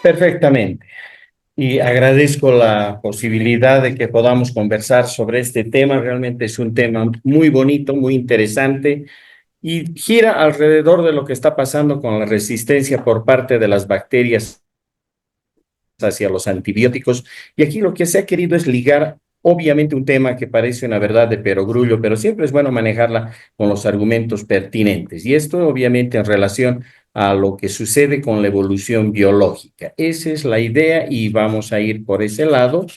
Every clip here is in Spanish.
Perfectamente. Y agradezco la posibilidad de que podamos conversar sobre este tema. Realmente es un tema muy bonito, muy interesante y gira alrededor de lo que está pasando con la resistencia por parte de las bacterias hacia los antibióticos. Y aquí lo que se ha querido es ligar, obviamente, un tema que parece una verdad de perogrullo, pero siempre es bueno manejarla con los argumentos pertinentes. Y esto, obviamente, en relación a lo que sucede con la evolución biológica. Esa es la idea y vamos a ir por ese lado.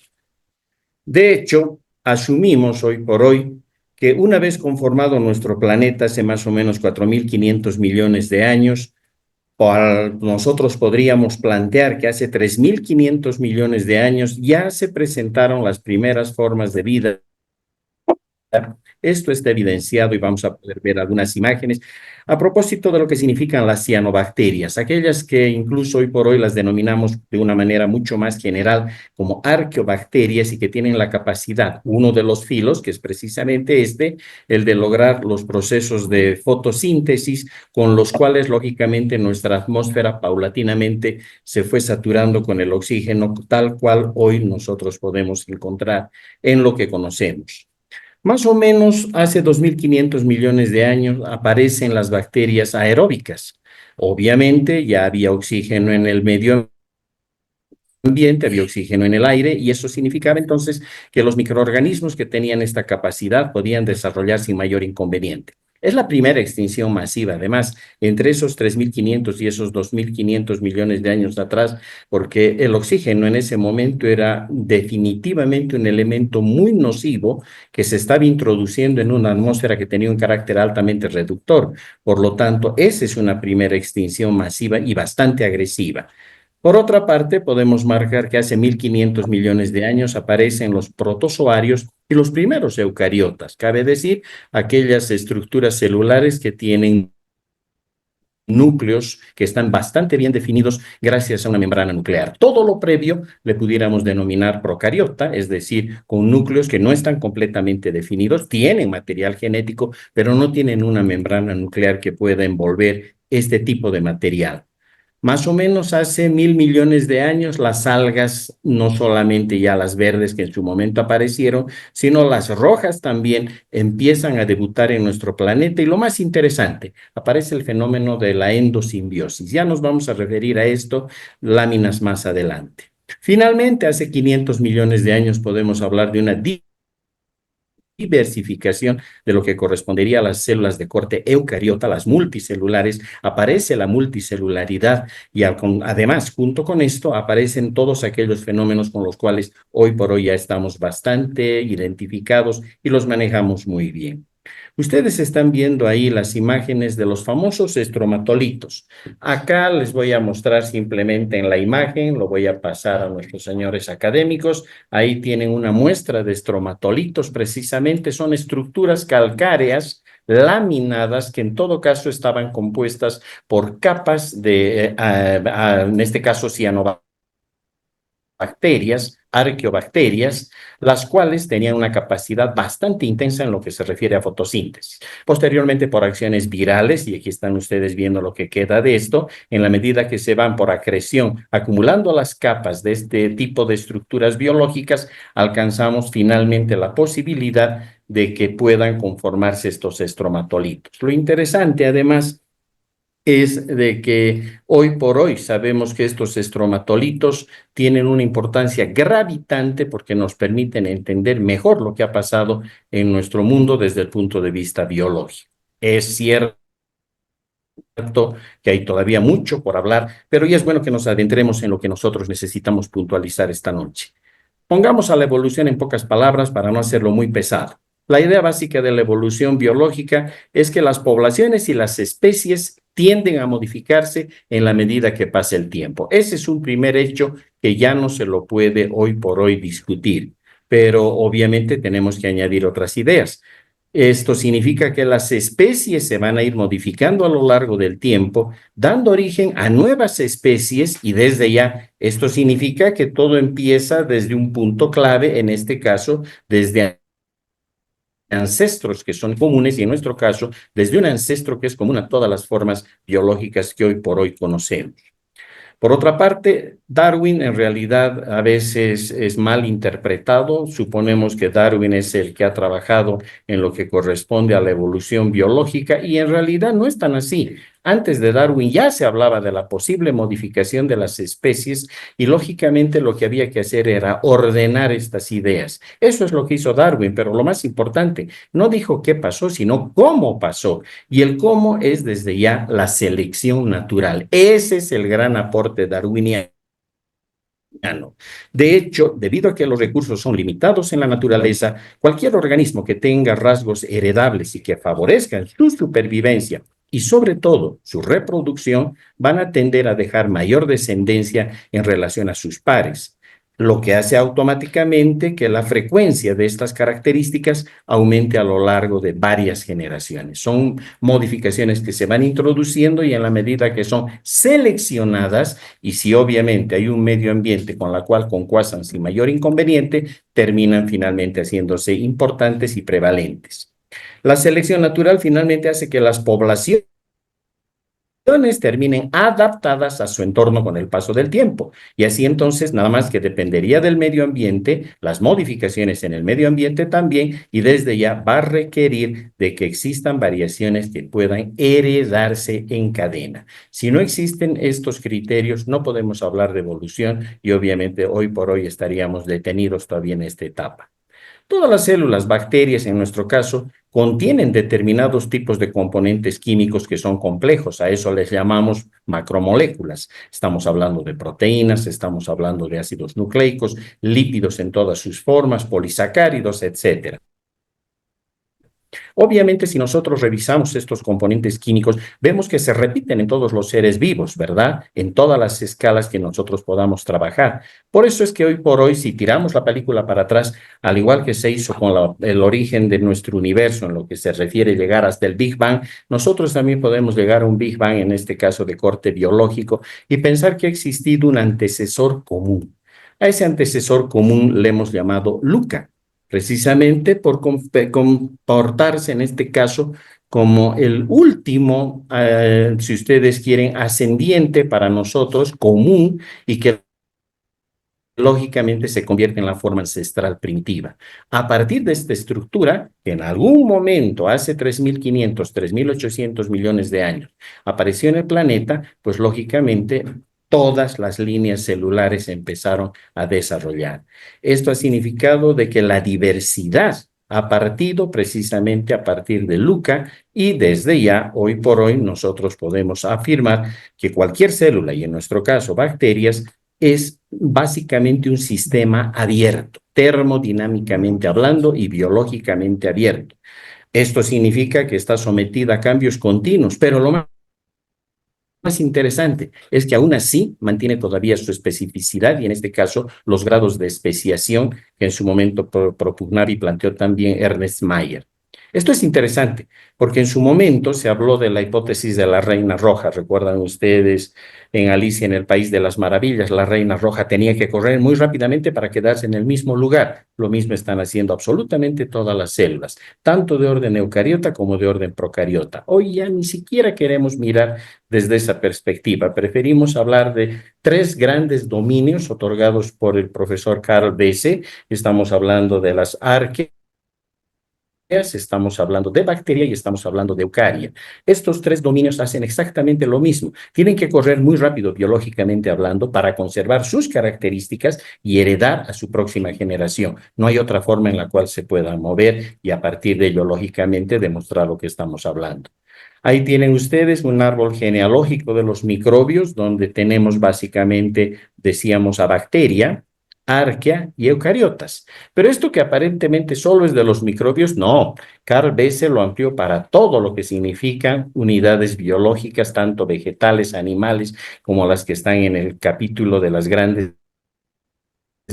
De hecho, asumimos hoy por hoy que una vez conformado nuestro planeta hace más o menos 4.500 millones de años, nosotros podríamos plantear que hace 3.500 millones de años ya se presentaron las primeras formas de vida. Esto está evidenciado y vamos a poder ver algunas imágenes a propósito de lo que significan las cianobacterias, aquellas que incluso hoy por hoy las denominamos de una manera mucho más general como arqueobacterias y que tienen la capacidad, uno de los filos, que es precisamente este, el de lograr los procesos de fotosíntesis con los cuales lógicamente nuestra atmósfera paulatinamente se fue saturando con el oxígeno tal cual hoy nosotros podemos encontrar en lo que conocemos. Más o menos hace 2.500 millones de años aparecen las bacterias aeróbicas. Obviamente ya había oxígeno en el medio ambiente, había oxígeno en el aire y eso significaba entonces que los microorganismos que tenían esta capacidad podían desarrollar sin mayor inconveniente. Es la primera extinción masiva, además, entre esos 3.500 y esos 2.500 millones de años atrás, porque el oxígeno en ese momento era definitivamente un elemento muy nocivo que se estaba introduciendo en una atmósfera que tenía un carácter altamente reductor. Por lo tanto, esa es una primera extinción masiva y bastante agresiva. Por otra parte, podemos marcar que hace 1.500 millones de años aparecen los protozoarios y los primeros eucariotas, cabe decir, aquellas estructuras celulares que tienen núcleos que están bastante bien definidos gracias a una membrana nuclear. Todo lo previo le pudiéramos denominar procariota, es decir, con núcleos que no están completamente definidos, tienen material genético, pero no tienen una membrana nuclear que pueda envolver este tipo de material. Más o menos hace 1.000 millones de años, las algas, no solamente ya las verdes que en su momento aparecieron, sino las rojas también empiezan a debutar en nuestro planeta. Y lo más interesante, aparece el fenómeno de la endosimbiosis. Ya nos vamos a referir a esto láminas más adelante. Finalmente, hace 500 millones de años podemos hablar de una diversificación de lo que correspondería a las células de corte eucariota, las multicelulares, aparece la multicelularidad y además, junto con esto, aparecen todos aquellos fenómenos con los cuales hoy por hoy ya estamos bastante identificados y los manejamos muy bien. Ustedes están viendo ahí las imágenes de los famosos estromatolitos. Acá les voy a mostrar simplemente en la imagen, lo voy a pasar a nuestros señores académicos. Ahí tienen una muestra de estromatolitos, precisamente son estructuras calcáreas laminadas que en todo caso estaban compuestas por capas de, en este caso, cianobacterias, bacterias, arqueobacterias, las cuales tenían una capacidad bastante intensa en lo que se refiere a fotosíntesis. Posteriormente, por acciones virales, y aquí están ustedes viendo lo que queda de esto, en la medida que se van por acreción acumulando las capas de este tipo de estructuras biológicas, alcanzamos finalmente la posibilidad de que puedan conformarse estos estromatolitos. Lo interesante, además, es de que hoy por hoy sabemos que estos estromatolitos tienen una importancia gravitante porque nos permiten entender mejor lo que ha pasado en nuestro mundo desde el punto de vista biológico. Es cierto que hay todavía mucho por hablar, pero ya es bueno que nos adentremos en lo que nosotros necesitamos puntualizar esta noche. Pongamos a la evolución en pocas palabras para no hacerlo muy pesado. La idea básica de la evolución biológica es que las poblaciones y las especies tienden a modificarse en la medida que pasa el tiempo. Ese es un primer hecho que ya no se lo puede hoy por hoy discutir, pero obviamente tenemos que añadir otras ideas. Esto significa que las especies se van a ir modificando a lo largo del tiempo, dando origen a nuevas especies y desde ya esto significa que todo empieza desde un punto clave, en este caso, desde ancestros que son comunes y en nuestro caso, desde un ancestro que es común a todas las formas biológicas que hoy por hoy conocemos. Por otra parte, Darwin en realidad a veces es mal interpretado. Suponemos que Darwin es el que ha trabajado en lo que corresponde a la evolución biológica y en realidad no es tan así. Antes de Darwin ya se hablaba de la posible modificación de las especies y lógicamente lo que había que hacer era ordenar estas ideas. Eso es lo que hizo Darwin, pero lo más importante, no dijo qué pasó, sino cómo pasó. Y el cómo es desde ya la selección natural. Ese es el gran aporte darwiniano. De hecho, debido a que los recursos son limitados en la naturaleza, cualquier organismo que tenga rasgos heredables y que favorezcan su supervivencia y sobre todo su reproducción, van a tender a dejar mayor descendencia en relación a sus pares, lo que hace automáticamente que la frecuencia de estas características aumente a lo largo de varias generaciones. Son modificaciones que se van introduciendo y en la medida que son seleccionadas, y si obviamente hay un medio ambiente con la cual concuasan sin mayor inconveniente, terminan finalmente haciéndose importantes y prevalentes. La selección natural finalmente hace que las poblaciones terminen adaptadas a su entorno con el paso del tiempo. Y así entonces, nada más que dependería del medio ambiente, las modificaciones en el medio ambiente también, y desde ya va a requerir de que existan variaciones que puedan heredarse en cadena. Si no existen estos criterios, no podemos hablar de evolución y obviamente hoy por hoy estaríamos detenidos todavía en esta etapa. Todas las células, bacterias en nuestro caso, contienen determinados tipos de componentes químicos que son complejos. A eso les llamamos macromoléculas. Estamos hablando de proteínas, estamos hablando de ácidos nucleicos, lípidos en todas sus formas, polisacáridos, etcétera. Obviamente, si nosotros revisamos estos componentes químicos, vemos que se repiten en todos los seres vivos, ¿verdad? En todas las escalas que nosotros podamos trabajar. Por eso es que hoy por hoy, si tiramos la película para atrás, al igual que se hizo con el origen de nuestro universo, en lo que se refiere a llegar hasta el Big Bang, nosotros también podemos llegar a un Big Bang, en este caso de corte biológico, y pensar que ha existido un antecesor común. A ese antecesor común le hemos llamado Luca, precisamente por comportarse en este caso como el último, si ustedes quieren, ascendiente para nosotros, común, y que lógicamente se convierte en la forma ancestral primitiva. A partir de esta estructura, que en algún momento, hace 3.500, 3.800 millones de años, apareció en el planeta, pues lógicamente todas las líneas celulares empezaron a desarrollar. Esto ha significado de que la diversidad ha partido precisamente a partir de Luca y desde ya, hoy por hoy, nosotros podemos afirmar que cualquier célula, y en nuestro caso bacterias, es básicamente un sistema abierto, termodinámicamente hablando y biológicamente abierto. Esto significa que está sometida a cambios continuos, pero lo más interesante es que aún así mantiene todavía su especificidad y en este caso los grados de especiación que en su momento propugnaba y planteó también Ernest Mayr. Esto es interesante porque en su momento se habló de la hipótesis de la reina roja. ¿Recuerdan ustedes en Alicia en el País de las Maravillas? La reina roja tenía que correr muy rápidamente para quedarse en el mismo lugar. Lo mismo están haciendo absolutamente todas las células, tanto de orden eucariota como de orden procariota. Hoy ya ni siquiera queremos mirar desde esa perspectiva. Preferimos hablar de tres grandes dominios otorgados por el profesor Carl Besse. Estamos hablando de las arqueas, estamos hablando de bacteria y estamos hablando de eucaria. Estos tres dominios hacen exactamente lo mismo. Tienen que correr muy rápido biológicamente hablando para conservar sus características y heredar a su próxima generación. No hay otra forma en la cual se puedan mover y a partir de ello, lógicamente, demostrar lo que estamos hablando. Ahí tienen ustedes un árbol genealógico de los microbios, donde tenemos básicamente, decíamos, a bacteria, arquea y eucariotas. Pero esto que aparentemente solo es de los microbios, no. Carl Besse lo amplió para todo lo que significan unidades biológicas, tanto vegetales, animales, como las que están en el capítulo de las grandes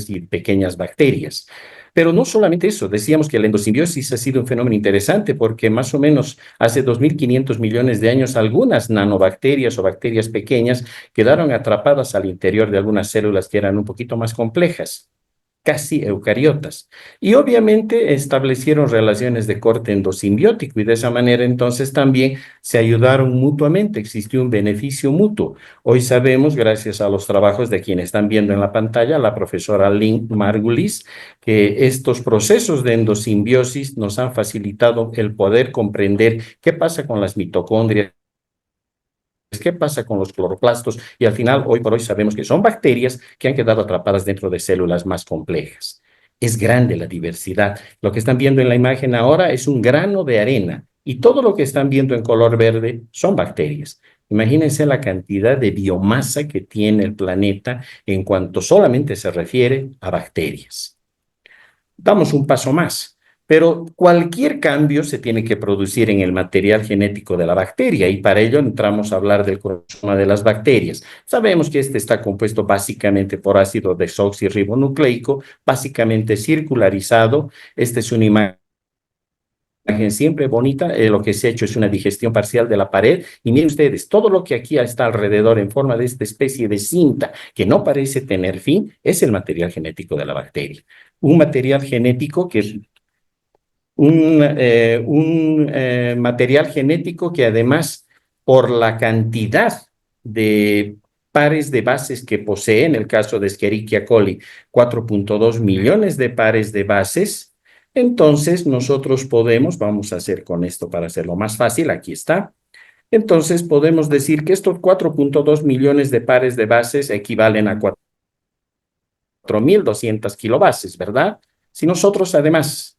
y pequeñas bacterias. Pero no solamente eso, decíamos que la endosimbiosis ha sido un fenómeno interesante porque más o menos hace 2.500 millones de años algunas nanobacterias o bacterias pequeñas quedaron atrapadas al interior de algunas células que eran un poquito más complejas. casi eucariotas. Y obviamente establecieron relaciones de corte endosimbiótico y de esa manera entonces también se ayudaron mutuamente, existió un beneficio mutuo. Hoy sabemos, gracias a los trabajos de quien están viendo en la pantalla, la profesora Lynn Margulis, que estos procesos de endosimbiosis nos han facilitado el poder comprender qué pasa con las mitocondrias, qué pasa con los cloroplastos y al final, hoy por hoy sabemos que son bacterias que han quedado atrapadas dentro de células más complejas. Es grande la diversidad. Lo que están viendo en la imagen ahora es un grano de arena y todo lo que están viendo en color verde son bacterias. Imagínense la cantidad de biomasa que tiene el planeta en cuanto solamente se refiere a bacterias. Damos un paso más, pero cualquier cambio se tiene que producir en el material genético de la bacteria y para ello entramos a hablar del cromosoma de las bacterias. Sabemos que este está compuesto básicamente por ácido desoxirribonucleico, básicamente circularizado. Esta es una imagen siempre bonita, lo que se ha hecho es una digestión parcial de la pared y miren ustedes, todo lo que aquí está alrededor en forma de esta especie de cinta que no parece tener fin es el material genético de la bacteria. Un material genético que es un material genético que además por la cantidad de pares de bases que posee, en el caso de Escherichia coli, 4.2 millones de pares de bases, entonces nosotros podemos, vamos a hacer con esto para hacerlo más fácil, aquí está, entonces podemos decir que estos 4.2 millones de pares de bases equivalen a 4.200 kilobases, ¿verdad? Si nosotros además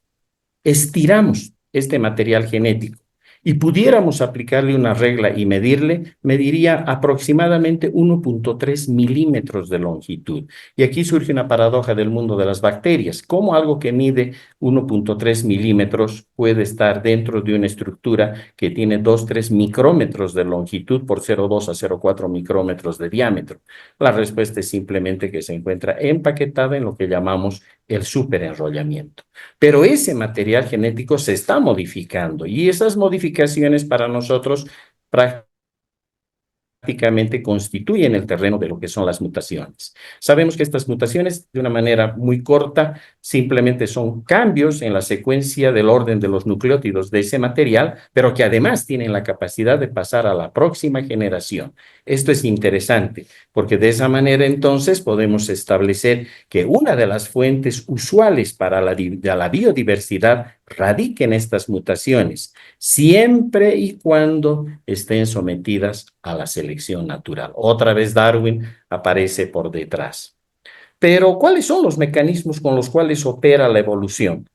estiramos este material genético y pudiéramos aplicarle una regla y medirle, mediría aproximadamente 1.3 milímetros de longitud. Y aquí surge una paradoja del mundo de las bacterias. ¿Cómo algo que mide 1.3 milímetros puede estar dentro de una estructura que tiene 2-3 micrómetros de longitud por 0,2 a 0,4 micrómetros de diámetro? La respuesta es simplemente que se encuentra empaquetada en lo que llamamos el superenrollamiento. Pero ese material genético se está modificando y esas modificaciones para nosotros prácticamente constituyen el terreno de lo que son las mutaciones. Sabemos que estas mutaciones, de una manera muy corta, simplemente son cambios en la secuencia del orden de los nucleótidos de ese material, pero que además tienen la capacidad de pasar a la próxima generación. Esto es interesante, porque de esa manera entonces podemos establecer que una de las fuentes usuales para la biodiversidad radica en estas mutaciones, siempre y cuando estén sometidas a la selección natural. Otra vez Darwin aparece por detrás. Pero, ¿cuáles son los mecanismos con los cuales opera la evolución?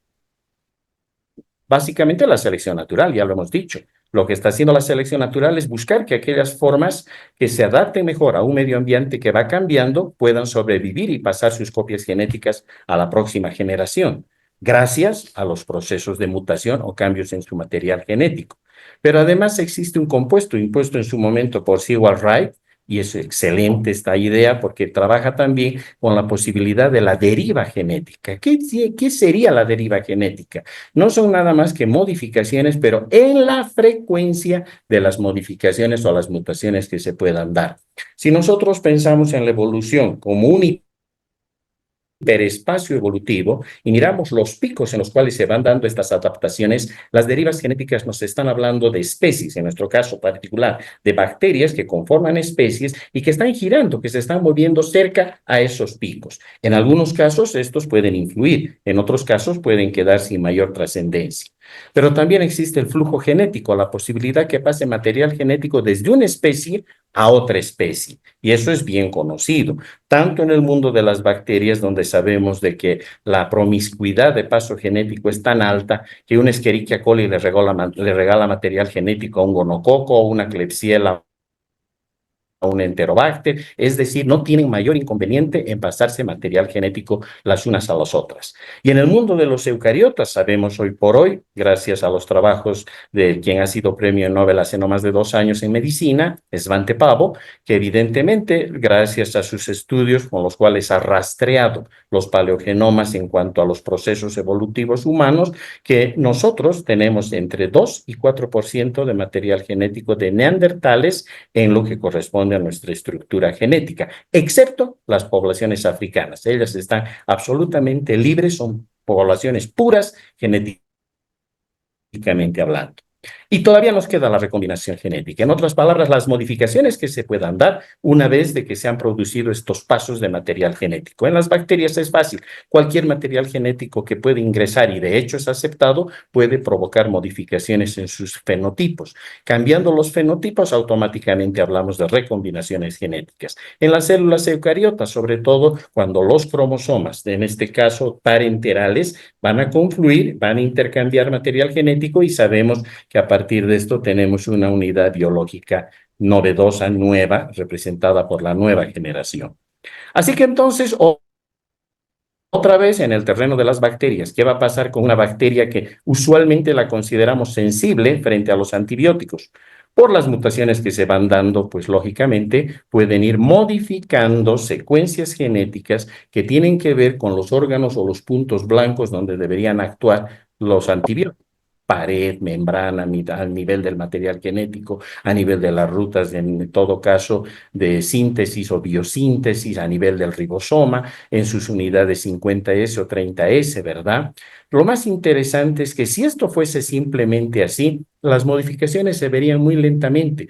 Básicamente la selección natural, ya lo hemos dicho. Lo que está haciendo la selección natural es buscar que aquellas formas que se adapten mejor a un medio ambiente que va cambiando puedan sobrevivir y pasar sus copias genéticas a la próxima generación, gracias a los procesos de mutación o cambios en su material genético. Pero además existe un compuesto impuesto en su momento por Seward Wright, y es excelente esta idea porque trabaja también con la posibilidad de la deriva genética. ¿Qué sería la deriva genética? No son nada más que modificaciones, pero en la frecuencia de las modificaciones o las mutaciones que se puedan dar. Si nosotros pensamos en la evolución como un hiperespacio evolutivo y miramos los picos en los cuales se van dando estas adaptaciones, las derivas genéticas nos están hablando de especies, en nuestro caso particular, de bacterias que conforman especies y que están girando, que se están moviendo cerca a esos picos. En algunos casos estos pueden influir, en otros casos pueden quedar sin mayor trascendencia. Pero también existe el flujo genético, la posibilidad que pase material genético desde una especie a otra especie. Y eso es bien conocido, tanto en el mundo de las bacterias, donde sabemos de que la promiscuidad de paso genético es tan alta que una Escherichia coli le regala material genético a un gonococo o una Klebsiella a un enterobacter, es decir, no tienen mayor inconveniente en pasarse material genético las unas a las otras. Y en el mundo de los eucariotas sabemos hoy por hoy, gracias a los trabajos de quien ha sido premio Nobel hace no más de 2 años en medicina, Svante Pavo, que evidentemente, gracias a sus estudios con los cuales ha rastreado los paleogenomas en cuanto a los procesos evolutivos humanos, que nosotros tenemos entre 2 y 4% de material genético de neandertales en lo que corresponde corresponde a nuestra estructura genética, excepto las poblaciones africanas. Ellas están absolutamente libres, son poblaciones puras genéticamente hablando. Y todavía nos queda la recombinación genética. En otras palabras, las modificaciones que se puedan dar una vez de que se han producido estos pasos de material genético. En las bacterias es fácil. Cualquier material genético que puede ingresar y de hecho es aceptado puede provocar modificaciones en sus fenotipos. Cambiando los fenotipos, automáticamente hablamos de recombinaciones genéticas. En las células eucariotas, sobre todo cuando los cromosomas, en este caso parenterales, van a confluir, van a intercambiar material genético y sabemos que a partir de esto tenemos una unidad biológica novedosa, nueva, representada por la nueva generación. Así que entonces, otra vez en el terreno de las bacterias, ¿qué va a pasar con una bacteria que usualmente la consideramos sensible frente a los antibióticos? Por las mutaciones que se van dando, pues lógicamente pueden ir modificando secuencias genéticas que tienen que ver con los órganos o los puntos blancos donde deberían actuar los antibióticos. Pared, membrana, al nivel del material genético, a nivel de las rutas, en todo caso, de síntesis o biosíntesis, a nivel del ribosoma, en sus unidades 50S o 30S, ¿verdad? Lo más interesante es que si esto fuese simplemente así, las modificaciones se verían muy lentamente,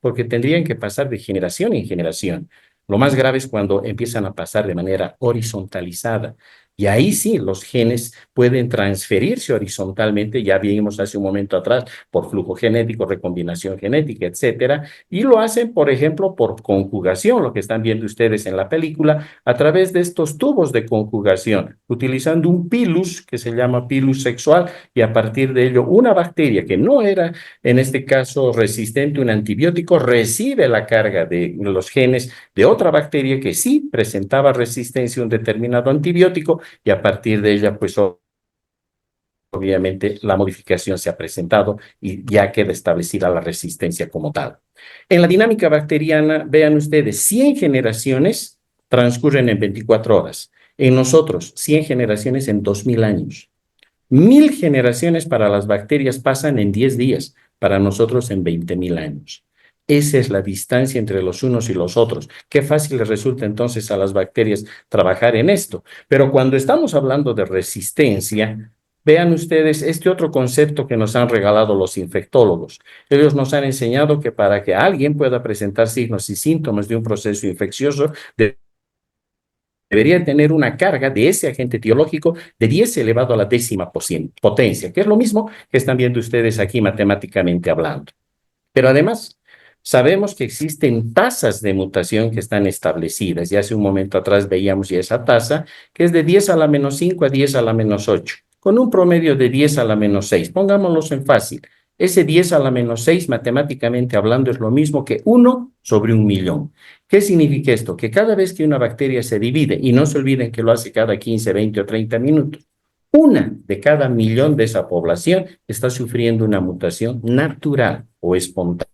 porque tendrían que pasar de generación en generación. Lo más grave es cuando empiezan a pasar de manera horizontalizada. Y ahí sí, los genes pueden transferirse horizontalmente, ya vimos hace un momento atrás, por flujo genético, recombinación genética, etcétera, y lo hacen, por ejemplo, por conjugación, lo que están viendo ustedes en la película, a través de estos tubos de conjugación, utilizando un pilus que se llama pilus sexual, y a partir de ello, una bacteria que no era en este caso resistente a un antibiótico, recibe la carga de los genes de otra bacteria que sí presentaba resistencia a un determinado antibiótico y a partir de ella, pues obviamente la modificación se ha presentado y ya queda establecida la resistencia como tal. En la dinámica bacteriana, vean ustedes, 100 generaciones transcurren en 24 horas. En nosotros, 100 generaciones en 2000 años. 1000 generaciones para las bacterias pasan en 10 días, para nosotros en 20.000 años. Esa es la distancia entre los unos y los otros. Qué fácil les resulta entonces a las bacterias trabajar en esto. Pero cuando estamos hablando de resistencia, vean ustedes este otro concepto que nos han regalado los infectólogos. Ellos nos han enseñado que para que alguien pueda presentar signos y síntomas de un proceso infeccioso, debería tener una carga de ese agente etiológico de 10 elevado a la décima potencia, que es lo mismo que están viendo ustedes aquí matemáticamente hablando. Pero además, sabemos que existen tasas de mutación que están establecidas. Y hace un momento atrás veíamos ya esa tasa, que es de 10 a la menos 5 a 10 a la menos 8, con un promedio de 10 a la menos 6. Pongámoslos en fácil. Ese 10 a la menos 6, matemáticamente hablando, es lo mismo que 1 sobre 1.000.000. ¿Qué significa esto? Que cada vez que una bacteria se divide, y no se olviden que lo hace cada 15, 20 o 30 minutos, una de cada 1.000.000 de esa población está sufriendo una mutación natural o espontánea,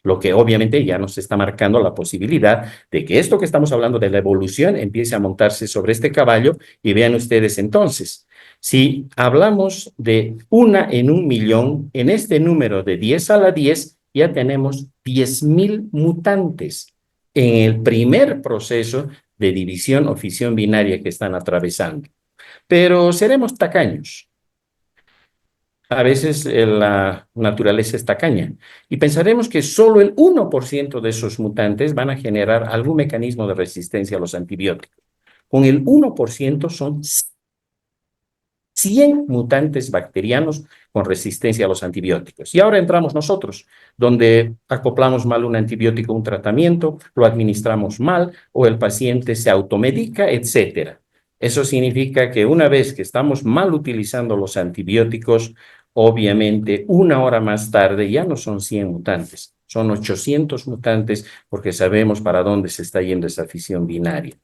lo que obviamente ya nos está marcando la posibilidad de que esto que estamos hablando de la evolución empiece a montarse sobre este caballo. Y vean ustedes entonces, si hablamos de una en 1.000.000, en este número de 10 a la 10 ya tenemos 10.000 mutantes en el primer proceso de división o fisión binaria que están atravesando. Pero seremos tacaños. A veces la naturaleza es tacaña y pensaremos que solo el 1% de esos mutantes van a generar algún mecanismo de resistencia a los antibióticos. Con el 1% son 100 mutantes bacterianos con resistencia a los antibióticos. Y ahora entramos nosotros, donde acoplamos mal un antibiótico a un tratamiento, lo administramos mal o el paciente se automedica, etcétera. Eso significa que una vez que estamos mal utilizando los antibióticos, obviamente una hora más tarde ya no son 100 mutantes, son 800 mutantes porque sabemos para dónde se está yendo esa fisión binaria.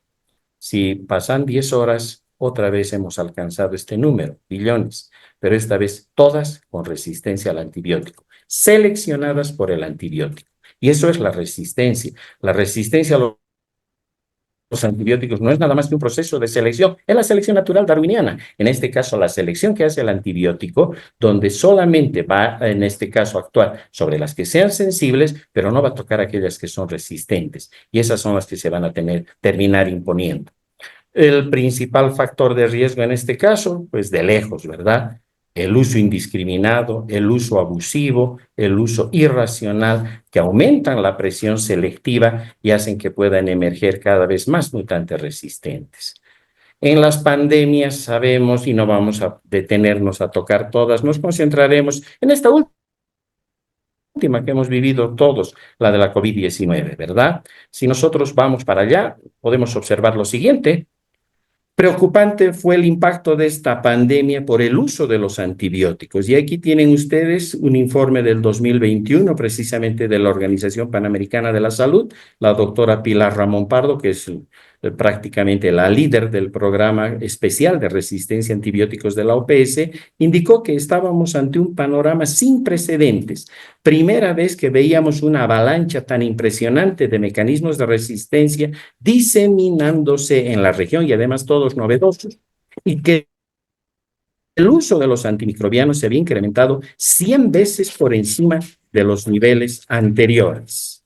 Si pasan 10 horas, otra vez hemos alcanzado este número, billones, pero esta vez todas con resistencia al antibiótico, seleccionadas por el antibiótico. Y eso es la resistencia. La resistencia a los los antibióticos no es nada más que un proceso de selección, es la selección natural darwiniana. En este caso, la selección que hace el antibiótico, donde solamente va, en este caso, a actuar sobre las que sean sensibles, pero no va a tocar aquellas que son resistentes. Y esas son las que se van a terminar imponiendo. El principal factor de riesgo en este caso, pues de lejos, ¿verdad? El uso indiscriminado, el uso abusivo, el uso irracional, que aumentan la presión selectiva y hacen que puedan emerger cada vez más mutantes resistentes. En las pandemias sabemos, y no vamos a detenernos a tocar todas, nos concentraremos en esta última que hemos vivido todos, la de la COVID-19, ¿verdad? Si nosotros vamos para allá, podemos observar lo siguiente. Preocupante fue el impacto de esta pandemia por el uso de los antibióticos. Y aquí tienen ustedes un informe del 2021, precisamente de la Organización Panamericana de la Salud, la doctora Pilar Ramón Pardo, que es prácticamente la líder del programa especial de resistencia a antibióticos de la OPS, indicó que estábamos ante un panorama sin precedentes. Primera vez que veíamos una avalancha tan impresionante de mecanismos de resistencia diseminándose en la región y además todos novedosos, y que el uso de los antimicrobianos se había incrementado 100 veces por encima de los niveles anteriores.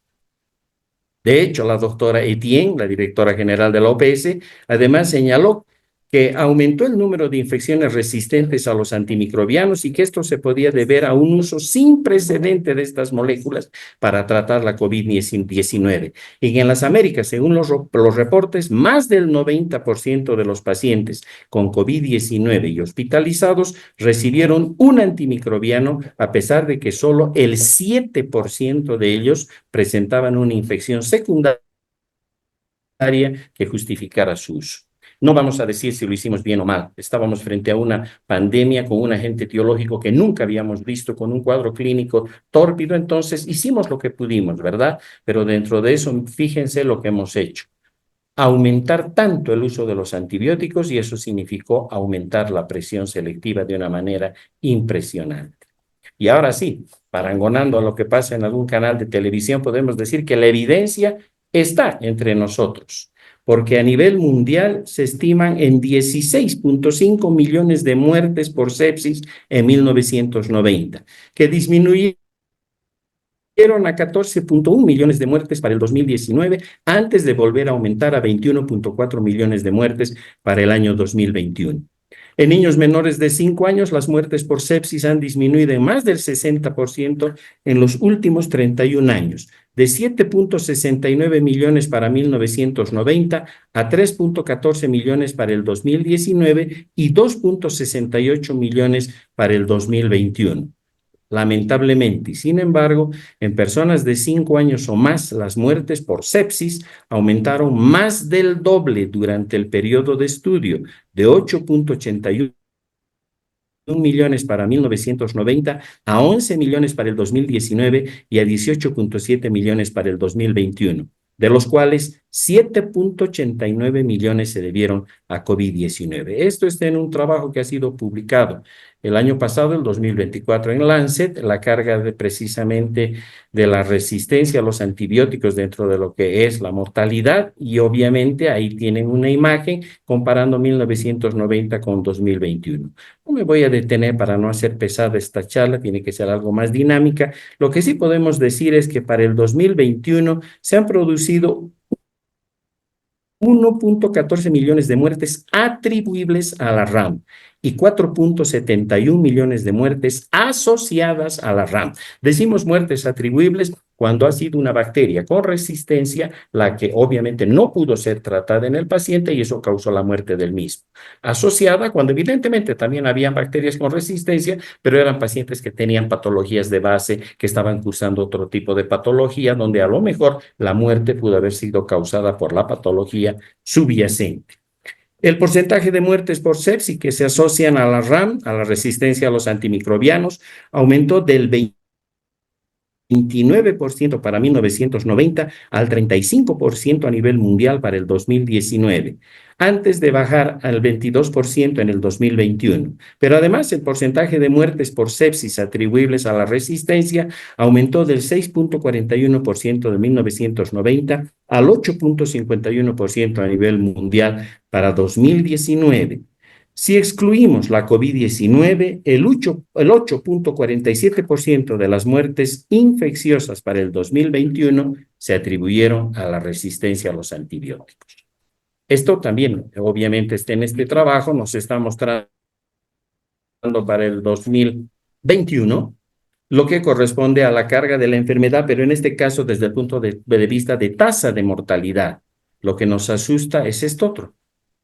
De hecho, la doctora Etienne, la directora general de la OPS, además señaló que aumentó el número de infecciones resistentes a los antimicrobianos y que esto se podía deber a un uso sin precedente de estas moléculas para tratar la COVID-19. Y en las Américas, según los reportes, más del 90% de los pacientes con COVID-19 y hospitalizados recibieron un antimicrobiano, a pesar de que solo el 7% de ellos presentaban una infección secundaria que justificara su uso. No vamos a decir si lo hicimos bien o mal. Estábamos frente a una pandemia con un agente etiológico que nunca habíamos visto, con un cuadro clínico tórpido, entonces hicimos lo que pudimos, ¿verdad? Pero dentro de eso, fíjense lo que hemos hecho. Aumentar tanto el uso de los antibióticos y eso significó aumentar la presión selectiva de una manera impresionante. Y ahora sí, parangonando a lo que pasa en algún canal de televisión, podemos decir que la evidencia está entre nosotros, porque a nivel mundial se estiman en 16.5 millones de muertes por sepsis en 1990, que disminuyeron a 14.1 millones de muertes para el 2019, antes de volver a aumentar a 21.4 millones de muertes para el año 2021. En niños menores de 5 años, las muertes por sepsis han disminuido en más del 60% en los últimos 31 años, de 7.69 millones para 1990 a 3.14 millones para el 2019 y 2.68 millones para el 2021. Lamentablemente, y sin embargo, en personas de 5 años o más, las muertes por sepsis aumentaron más del doble durante el periodo de estudio, de 8.81 millones para 1990 a 11 millones para el 2019 y a 18.7 millones para el 2021, de los cuales 7.89 millones se debieron a COVID-19. Esto está en un trabajo que ha sido publicado el año pasado, el 2024, en Lancet, la carga precisamente de la resistencia a los antibióticos dentro de lo que es la mortalidad, y obviamente ahí tienen una imagen comparando 1990 con 2021. No me voy a detener para no hacer pesada esta charla, tiene que ser algo más dinámica. Lo que sí podemos decir es que para el 2021 se han producido 1.14 millones de muertes atribuibles a la RAM y 4.71 millones de muertes asociadas a la RAM. Decimos muertes atribuibles cuando ha sido una bacteria con resistencia la que obviamente no pudo ser tratada en el paciente y eso causó la muerte del mismo. Asociada cuando evidentemente también habían bacterias con resistencia, pero eran pacientes que tenían patologías de base, que estaban cursando otro tipo de patología, donde a lo mejor la muerte pudo haber sido causada por la patología subyacente. El porcentaje de muertes por sepsis que se asocian a la RAM, a la resistencia a los antimicrobianos, aumentó del 29% para 1990 al 35% a nivel mundial para el 2019, antes de bajar al 22% en el 2021. Pero además el porcentaje de muertes por sepsis atribuibles a la resistencia aumentó del 6.41% de 1990 al 8.51% a nivel mundial para 2019. Si excluimos la COVID-19, el 8.47% de las muertes infecciosas para el 2021 se atribuyeron a la resistencia a los antibióticos. Esto también, obviamente, está en este trabajo, nos está mostrando para el 2021 lo que corresponde a la carga de la enfermedad, pero en este caso desde el punto de vista de tasa de mortalidad. Lo que nos asusta es esto otro,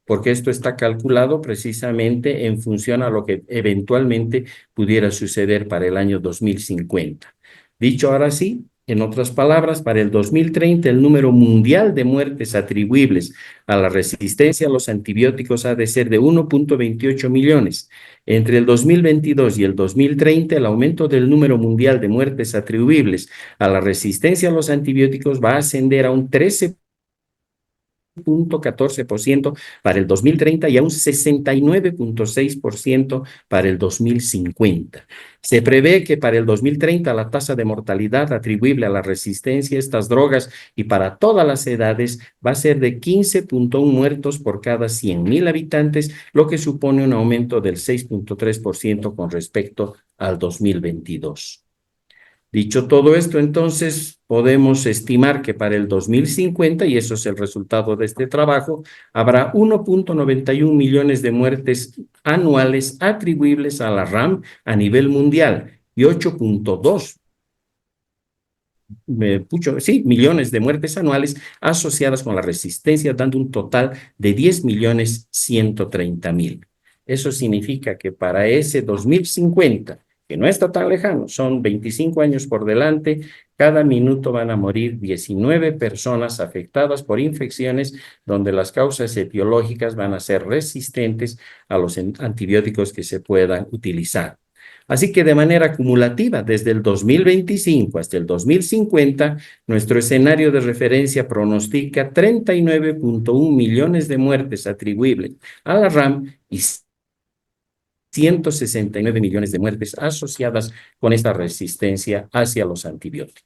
porque esto está calculado precisamente en función a lo que eventualmente pudiera suceder para el año 2050. Dicho ahora sí, en otras palabras, para el 2030 el número mundial de muertes atribuibles a la resistencia a los antibióticos ha de ser de 1.28 millones. Entre el 2022 y el 2030, el aumento del número mundial de muertes atribuibles a la resistencia a los antibióticos va a ascender a un 13.14% para el 2030 y a un 69.6% para el 2050. Se prevé que para el 2030 la tasa de mortalidad atribuible a la resistencia a estas drogas y para todas las edades va a ser de 15.1 muertos por cada 100.000 habitantes, lo que supone un aumento del 6.3% con respecto al 2022. Dicho todo esto, entonces podemos estimar que para el 2050, y eso es el resultado de este trabajo, habrá 1.91 millones de muertes anuales atribuibles a la RAM a nivel mundial y 8.2 millones de muertes anuales asociadas con la resistencia, dando un total de 10.130.000. Eso significa que para ese 2050, que no está tan lejano, son 25 años por delante, cada minuto van a morir 19 personas afectadas por infecciones donde las causas etiológicas van a ser resistentes a los antibióticos que se puedan utilizar. Así que de manera acumulativa, desde el 2025 hasta el 2050, nuestro escenario de referencia pronostica 39.1 millones de muertes atribuibles a la RAM y 169 millones de muertes asociadas con esta resistencia hacia los antibióticos.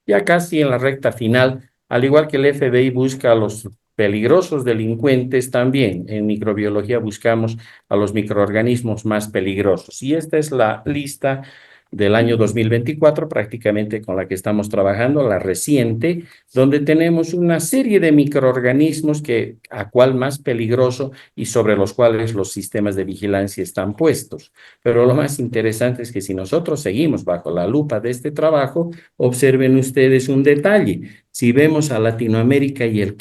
Ya casi en la recta final, al igual que el FBI busca a los peligrosos delincuentes, también en microbiología buscamos a los microorganismos más peligrosos. Y esta es la lista del año 2024, prácticamente con la que estamos trabajando, la reciente, donde tenemos una serie de microorganismos a cuál más peligroso y sobre los cuales los sistemas de vigilancia están puestos. Pero lo más interesante es que si nosotros seguimos bajo la lupa de este trabajo, observen ustedes un detalle. Si vemos a Latinoamérica y el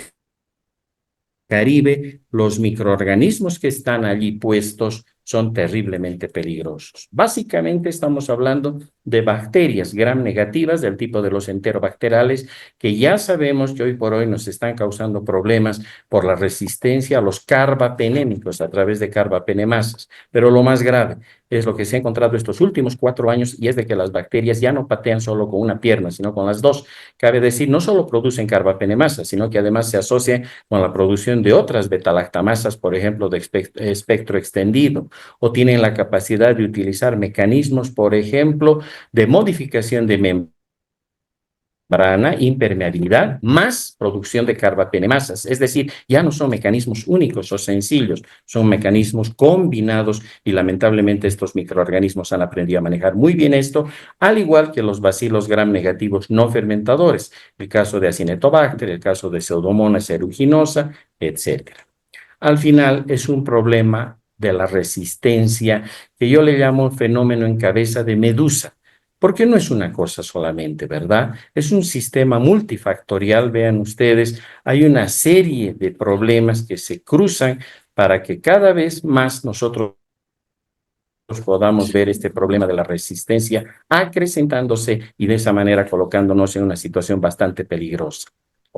Caribe, los microorganismos que están allí puestos son terriblemente peligrosos. Básicamente estamos hablando de bacterias gram negativas del tipo de los enterobacterales que ya sabemos que hoy por hoy nos están causando problemas por la resistencia a los carbapenémicos a través de carbapenemasas. Pero lo más grave es lo que se ha encontrado estos últimos 4 años y es de que las bacterias ya no patean solo con una pierna, sino con las dos. Cabe decir, no solo producen carbapenemasas, sino que además se asocian con la producción de otras betalactamasas, por ejemplo, de espectro extendido, o tienen la capacidad de utilizar mecanismos, por ejemplo, de modificación de membrana, impermeabilidad, más producción de carbapenemasas. Es decir, ya no son mecanismos únicos o sencillos, son mecanismos combinados y lamentablemente estos microorganismos han aprendido a manejar muy bien esto, al igual que los bacilos gram negativos no fermentadores, el caso de Acinetobacter, el caso de Pseudomonas aeruginosa, etcétera. Al final es un problema de la resistencia que yo le llamo fenómeno en cabeza de medusa, porque no es una cosa solamente, ¿verdad? Es un sistema multifactorial, vean ustedes, hay una serie de problemas que se cruzan para que cada vez más nosotros podamos ver este problema de la resistencia acrecentándose y de esa manera colocándonos en una situación bastante peligrosa.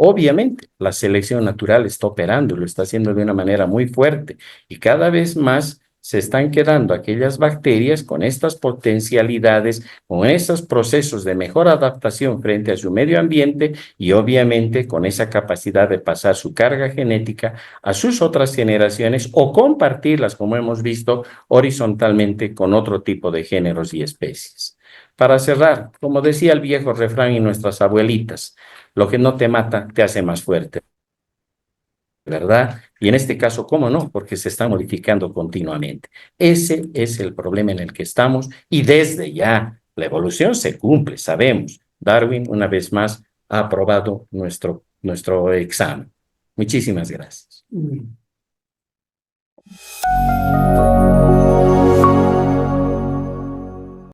Obviamente, la selección natural está operando y lo está haciendo de una manera muy fuerte y cada vez más se están quedando aquellas bacterias con estas potencialidades, con estos procesos de mejor adaptación frente a su medio ambiente y obviamente con esa capacidad de pasar su carga genética a sus otras generaciones o compartirlas, como hemos visto, horizontalmente con otro tipo de géneros y especies. Para cerrar, como decía el viejo refrán y nuestras abuelitas, lo que no te mata te hace más fuerte, ¿verdad? Y en este caso, ¿cómo no? Porque se está modificando continuamente. Ese es el problema en el que estamos y desde ya la evolución se cumple, sabemos. Darwin, una vez más, ha aprobado nuestro examen. Muchísimas gracias.